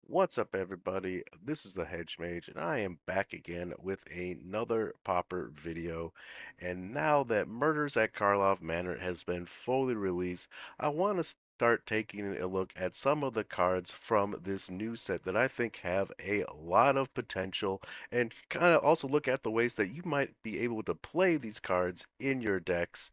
What's up, everybody? This is the Hedge Mage, and I am back again with another Pauper video. And now that Murders at Karlov Manor has been fully released, I want to start taking a look at some of the cards from this new set that I think have a lot of potential, and kind of also look at the ways that you might be able to play these cards in your decks.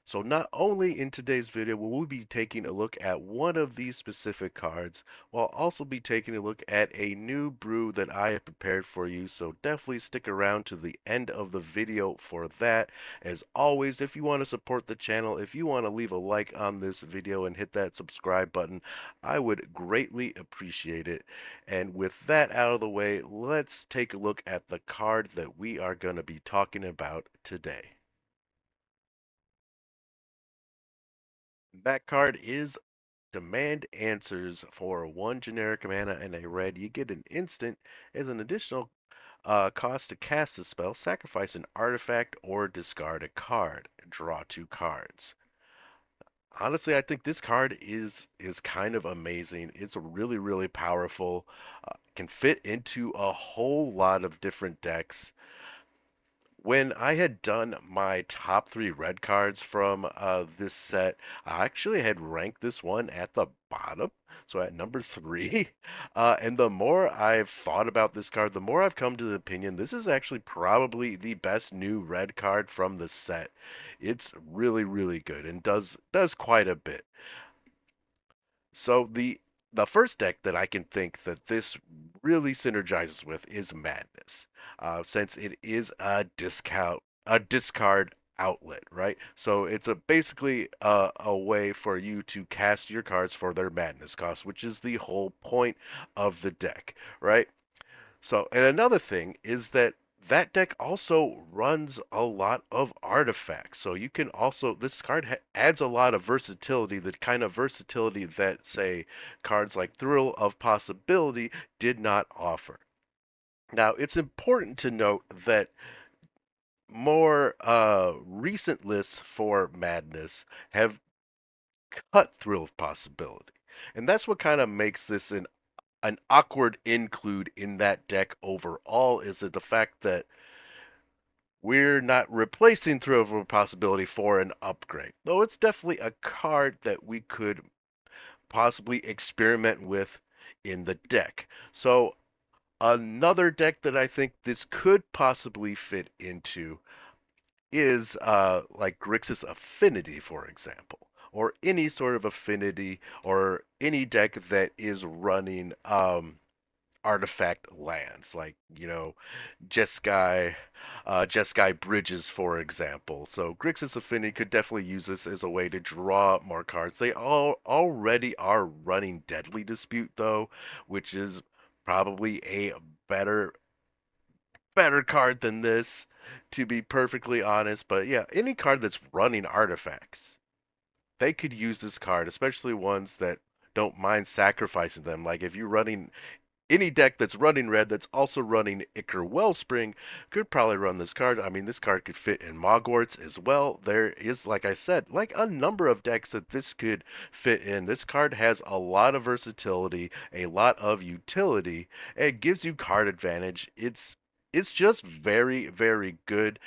So not only in today's video will we be taking a look at one of these specific cards, we'll also be taking a look at a new brew that I have prepared for you, so definitely stick around to the end of the video for that. As always, if you want to support the channel, if you want to leave a like on this video and hit that subscribe button, I would greatly appreciate it. And with that out of the way, let's take a look at the card that we are going to be talking about today. That card is Demand Answers. For one generic mana and a red. You get an instant as an additional cost to cast the spell. Sacrifice an artifact or discard a card. Draw two cards. Honestly, I think this card is kind of amazing. It's really powerful. Can fit into a whole lot of different decks. When I had done my top three red cards from this set, I actually had ranked this one at the bottom, so at number three. And the more I've thought about this card, the more I've come to the opinion this is actually probably the best new red card from the set. It's really good and does quite a bit. So the first deck that I can think that this really synergizes with is Madness, since it is a discard outlet, right? So it's a basically a way for you to cast your cards for their Madness cost, which is the whole point of the deck, right? So, and another thing is that that deck also runs a lot of artifacts. So you can also, this card adds a lot of versatility, the kind of versatility that, say, cards like Thrill of Possibility did not offer. Now, it's important to note that more recent lists for Madness have cut Thrill of Possibility. And that's what kind of makes this an awkward include in that deck overall, is that the fact that we're not replacing Thrill of Possibility for an upgrade. Though it's definitely a card that we could possibly experiment with in the deck. So another deck that I think this could possibly fit into is like Grixis Affinity, for example, or any sort of affinity, or any deck that is running artifact lands, like, Jeskai, Jeskai Bridges, for example. So Grixis Affinity could definitely use this as a way to draw more cards. They all already are running Deadly Dispute, though, which is probably a better better card than this, to be perfectly honest. But yeah, any card that's running artifacts, they could use this card, especially ones that don't mind sacrificing them. Like if you're running any deck that's running red that's also running Ichor Wellspring could probably run this card. I mean, this card could fit in Mogwarts as well. There is, like I said, like a number of decks that this could fit in. This card has a lot of versatility, a lot of utility, and it gives you card advantage. It's just very good.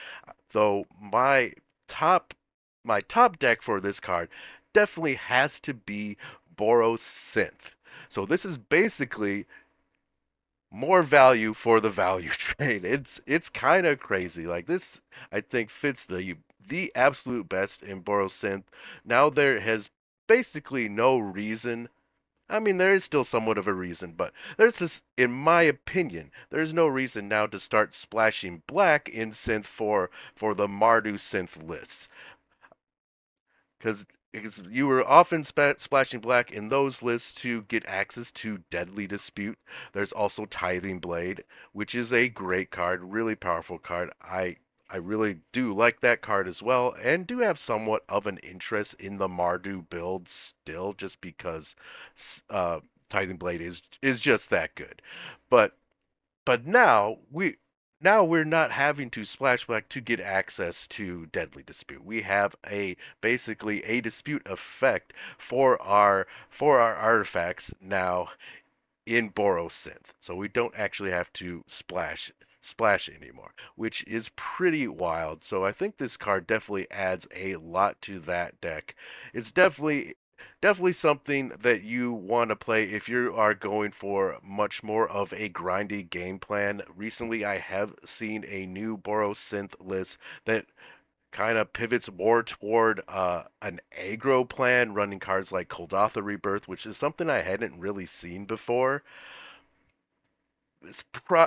Though top my top deck for this card definitely has to be Boros Synth. So this is basically more value for the value trade. It's kind of crazy. Like this, I think fits the absolute best in Boros Synth. Now there has basically no reason. I mean, there is still somewhat of a reason, but there's this, in my opinion, there's no reason now to start splashing black in synth for the Mardu synth lists, because you were often splashing black in those lists to get access to Deadly Dispute. There's also Tithing Blade, which is a great card, really powerful card. I really do like that card as well, and do have somewhat of an interest in the Mardu build still, just because uh, Tithing Blade is just that good. But but now we're not having to splash black to get access to Deadly Dispute. We have a basically a dispute effect for our artifacts now in Borosynth, so we don't actually have to splash anymore, which is pretty wild. So I think this card definitely adds a lot to that deck. It's definitely something that you want to play if you are going for much more of a grindy game plan. Recently, I have seen a new Borosynth list that kind of pivots more toward an aggro plan, running cards like Koldatha Rebirth, which is something I hadn't really seen before.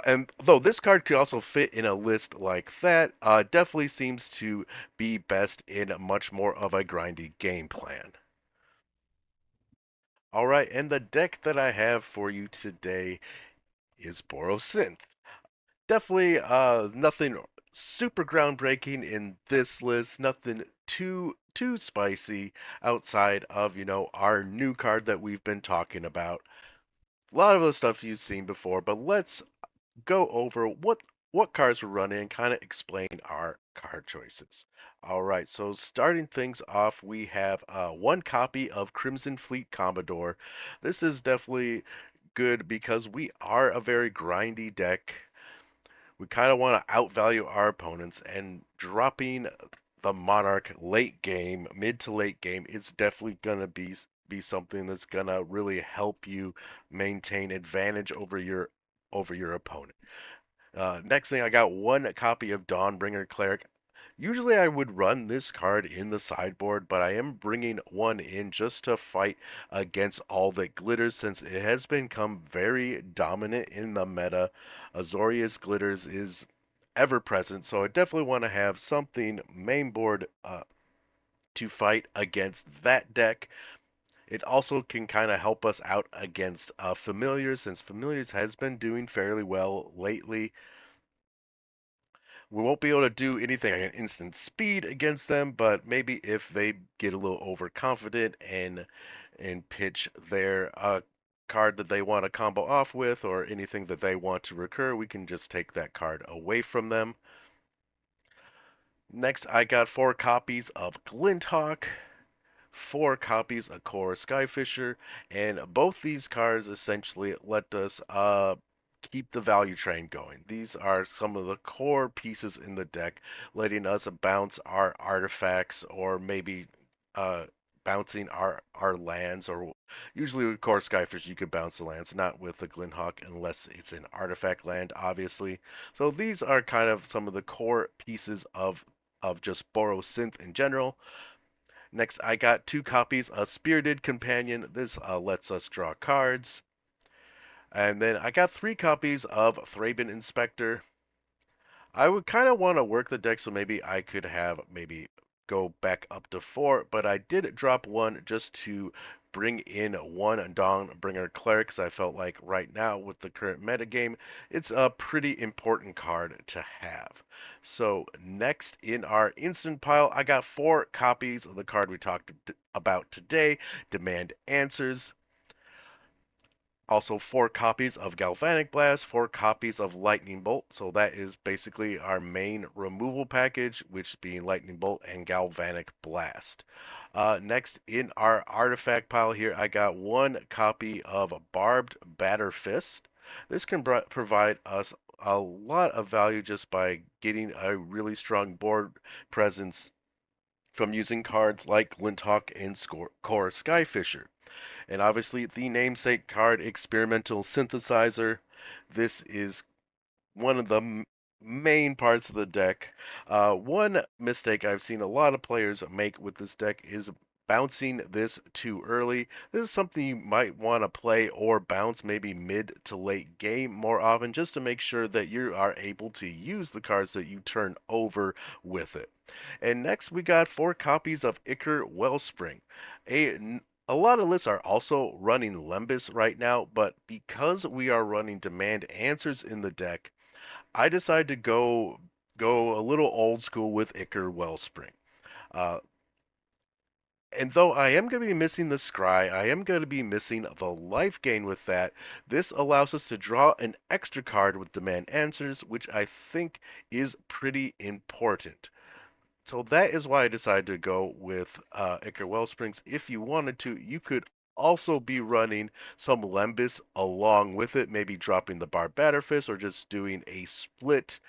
And though this card could also fit in a list like that, definitely seems to be best in much more of a grindy game plan. All right, and the deck that I have for you today is Borosynth. Definitely nothing super groundbreaking in this list, nothing too spicy outside of, our new card that we've been talking about. A lot of the stuff you've seen before, but let's go over what cards we're running and kind of explain our card choices. All right, so starting things off, we have one copy of Crimson Fleet Commodore. This is definitely good because we are a very grindy deck. We kind of want to outvalue our opponents, and dropping the Monarch late game, mid to late game, is definitely gonna be something that's gonna really help you maintain advantage over your opponent. Next thing, I got one copy of Dawnbringer Cleric. Usually I would run this card in the sideboard, but I am bringing one in just to fight against all that glitters since it has become very dominant in the meta. Azorius Glitters is ever present, so I definitely want to have something mainboard to fight against that deck. It also can kind of help us out against Familiars, since Familiars has been doing fairly well lately. We won't be able to do anything like an instant speed against them, but maybe if they get a little overconfident and pitch their card that they want to combo off with or anything that they want to recur, we can just take that card away from them. Next, I got 4 copies of Glinthawk, 4 copies of Core Skyfisher, and both these cards essentially let us keep the value train going. These are some of the core pieces in the deck, letting us bounce our artifacts or maybe uh, bouncing our lands. Or usually with Core Skyfish, you could bounce the lands, not with the Glinthawk unless it's an artifact land, obviously. So these are kind of some of the core pieces of just Borosynth in general. Next, I got 2 copies of Spirited Companion. This lets us draw cards. And then I got 3 copies of Thraben Inspector. I would kind of want to work the deck so maybe I could have maybe go back up to 4, but I did drop one just to bring in one Dawnbringer Cleric, because I felt like right now with the current metagame, it's a pretty important card to have. So next in our instant pile, I got 4 copies of the card we talked about today, Demand Answers. Also, 4 copies of Galvanic Blast, 4 copies of Lightning Bolt. So that is basically our main removal package, which being Lightning Bolt and Galvanic Blast. Next, in our artifact pile here, I got 1 copy of Barbed Batter Fist. This can provide us a lot of value just by getting a really strong board presence from using cards like Glinthawk and Core Skyfisher. And obviously, the namesake card, Experimental Synthesizer. This is one of the main parts of the deck. One mistake I've seen a lot of players make with this deck is bouncing this too early. This is something you might want to play or bounce maybe mid to late game more often, just to make sure that you are able to use the cards that you turn over with it. And next we got 4 copies of Ichor Wellspring. A lot of lists are also running Lembas right now, but because we are running Demand Answers in the deck, I decided to go a little old school with Ichor Wellspring. Uh, and though I am going to be missing the scry, I am going to be missing the life gain with that. This allows us to draw an extra card with Demand Answers, which I think is pretty important. So that is why I decided to go with Ichor Wellsprings. If you wanted to, you could also be running some Lembas along with it, maybe dropping the Barbatorfist or just doing a split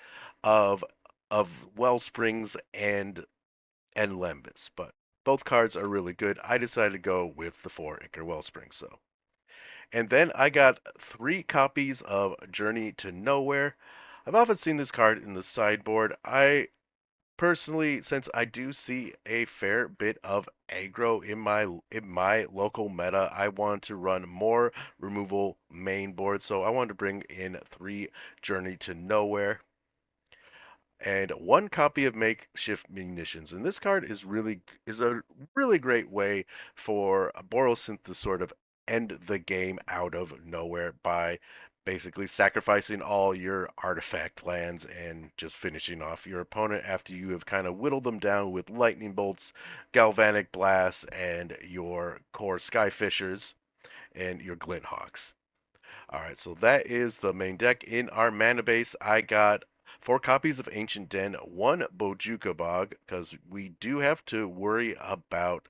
of Wellsprings and Lembas. But both cards are really good. I decided to go with the 4 Ichor Wellspring. So, and then I got 3 copies of Journey to Nowhere. I've often seen this card in the sideboard. I personally, since I do see a fair bit of aggro in my local meta, I want to run more removal main board. So I wanted to bring in 3 Journey to Nowhere and 1 copy of Makeshift Munitions. And this card is a really great way for a Borosynth to sort of end the game out of nowhere by basically sacrificing all your artifact lands and just finishing off your opponent after you have kind of whittled them down with lightning bolts, galvanic blasts, and your core skyfishers and your glinthawks. All right, so that is the main deck. In our mana base, I got 4 copies of Ancient Den, 1 Bojuka Bog, because we do have to worry about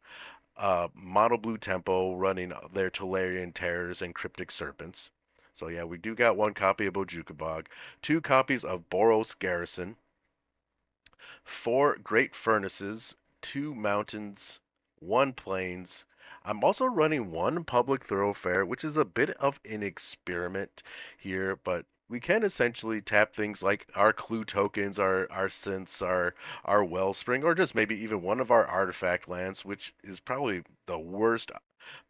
Mono Blue Tempo running their Tolarian Terrors and Cryptic Serpents. So yeah, we do got 1 copy of Bojuka Bog, 2 copies of Boros Garrison, 4 Great Furnaces, 2 Mountains, 1 Plains. I'm also running 1 Public Thoroughfare, which is a bit of an experiment here, but we can essentially tap things like our clue tokens, our synths, our wellspring, or just maybe even one of our artifact lands, which is probably the worst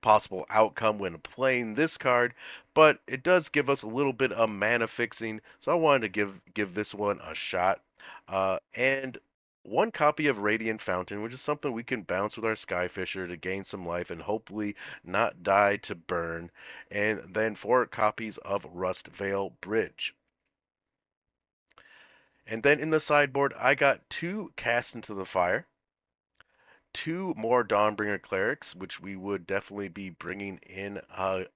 possible outcome when playing this card, but it does give us a little bit of mana fixing, so I wanted to give this one a shot. And 1 copy of Radiant Fountain, which is something we can bounce with our Skyfisher to gain some life and hopefully not die to burn. And then 4 copies of Rust Veil Bridge. And then in the sideboard, I got 2 Cast into the Fire, 2 more Dawnbringer Clerics, which we would definitely be bringing in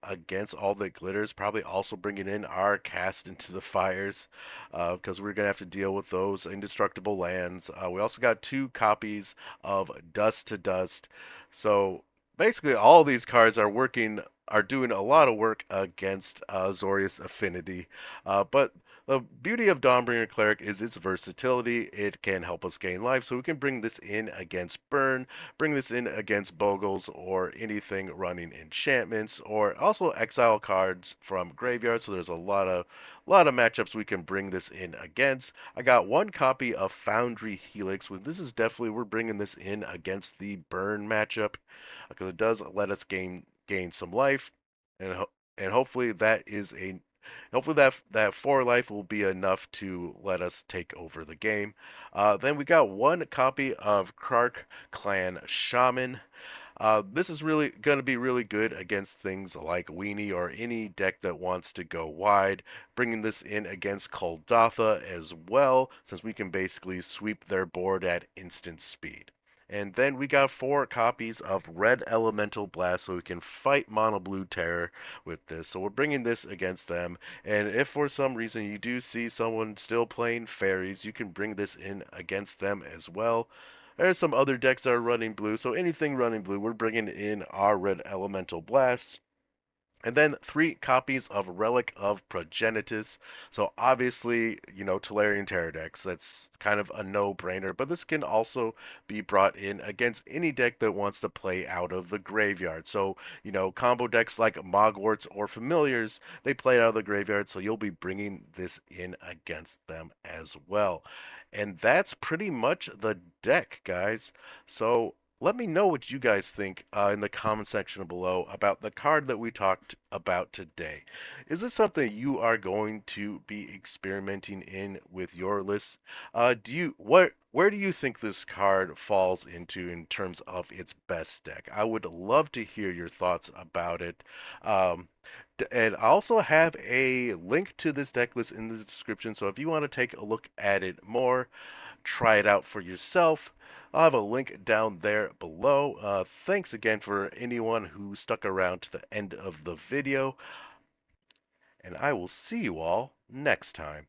against all the glitters. Probably also bringing in our Cast into the Fires, because we're going to have to deal with those indestructible lands. We also got 2 copies of Dust to Dust. So basically, all these cards are doing a lot of work against Zorius Affinity. But the beauty of Dawnbringer Cleric is its versatility. It can help us gain life, so we can bring this in against Burn, bring this in against Bogles, or anything running enchantments, or also exile cards from graveyard. So there's a lot of matchups we can bring this in against. I got 1 copy of Foundry Helix. This is definitely we're bringing this in against the Burn matchup because it does let us gain some life, and and hopefully that 4 life will be enough to let us take over the game. Then we got 1 copy of Krark Clan Shaman. This is really going to be really good against things like Weenie or any deck that wants to go wide. Bringing this in against Kuldotha as well, since we can basically sweep their board at instant speed. And then we got 4 copies of Red Elemental Blast, so we can fight Mono Blue Terror with this. So we're bringing this against them. And if for some reason you do see someone still playing fairies, you can bring this in against them as well. There's some other decks that are running blue, so anything running blue, we're bringing in our Red Elemental Blast. And then 3 copies of Relic of Progenitus. So obviously, Tolarian Terror decks, that's kind of a no-brainer. But this can also be brought in against any deck that wants to play out of the graveyard. So, combo decks like Mogwarts or Familiars, they play out of the graveyard. So you'll be bringing this in against them as well. And that's pretty much the deck, guys. So let me know what you guys think in the comment section below about the card that we talked about today. Is this something you are going to be experimenting in with your list? Where do you think this card falls into in terms of its best deck? I would love to hear your thoughts about it. Um, and I also have a link to this deck list in the description, so if you want to take a look at it more, try it out for yourself. I'll have a link down there below. Thanks again for anyone who stuck around to the end of the video, and I will see you all next time.